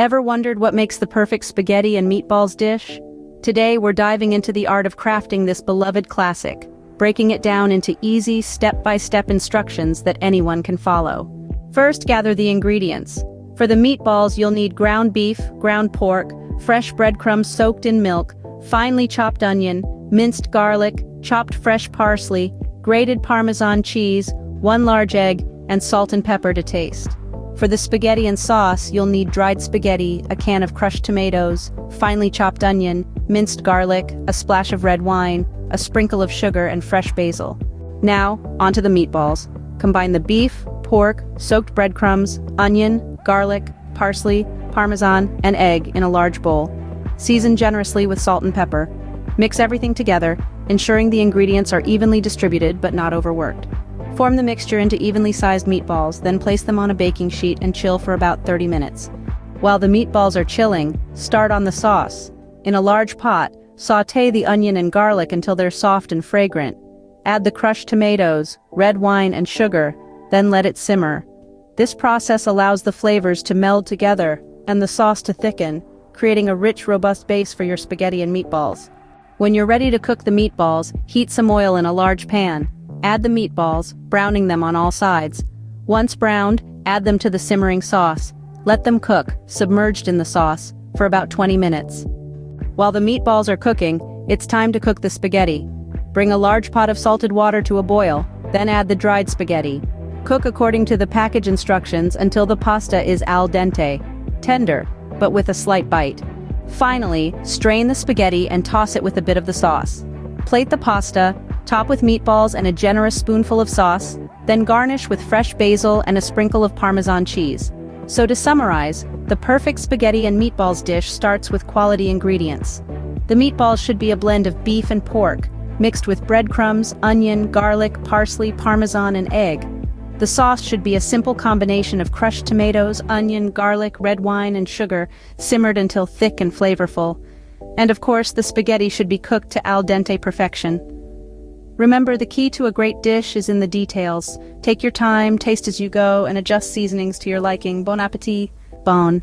Ever wondered what makes the perfect spaghetti and meatballs dish? Today we're diving into the art of crafting this beloved classic, breaking it down into easy, step-by-step instructions that anyone can follow. First, gather the ingredients. For the meatballs, you'll need ground beef, ground pork, fresh breadcrumbs soaked in milk, finely chopped onion, minced garlic, chopped fresh parsley, grated Parmesan cheese, 1 large egg, and salt and pepper to taste. For the spaghetti and sauce, you'll need dried spaghetti, a can of crushed tomatoes, finely chopped onion, minced garlic, a splash of red wine, a sprinkle of sugar, and fresh basil. Now, onto the meatballs. Combine the beef, pork, soaked breadcrumbs, onion, garlic, parsley, Parmesan, and egg in a large bowl. Season generously with salt and pepper. Mix everything together, ensuring the ingredients are evenly distributed but not overworked. Form the mixture into evenly sized meatballs, then place them on a baking sheet and chill for about 30 minutes. While the meatballs are chilling, start on the sauce. In a large pot, sauté the onion and garlic until they're soft and fragrant. Add the crushed tomatoes, red wine, and sugar, then let it simmer. This process allows the flavors to meld together and the sauce to thicken, creating a rich, robust base for your spaghetti and meatballs. When you're ready to cook the meatballs, heat some oil in a large pan. Add the meatballs, browning them on all sides. Once browned, add them to the simmering sauce. Let them cook, submerged in the sauce, for about 20 minutes. While the meatballs are cooking, it's time to cook the spaghetti. Bring a large pot of salted water to a boil, then add the dried spaghetti. Cook according to the package instructions until the pasta is al dente, tender, but with a slight bite. Finally, strain the spaghetti and toss it with a bit of the sauce. Plate the pasta, top with meatballs and a generous spoonful of sauce, then garnish with fresh basil and a sprinkle of Parmesan cheese. So to summarize, the perfect spaghetti and meatballs dish starts with quality ingredients. The meatballs should be a blend of beef and pork, mixed with breadcrumbs, onion, garlic, parsley, Parmesan, and egg. The sauce should be a simple combination of crushed tomatoes, onion, garlic, red wine, and sugar, simmered until thick and flavorful. And of course, the spaghetti should be cooked to al dente perfection. Remember, the key to a great dish is in the details. Take your time, taste as you go, and adjust seasonings to your liking. Bon appétit. Bon.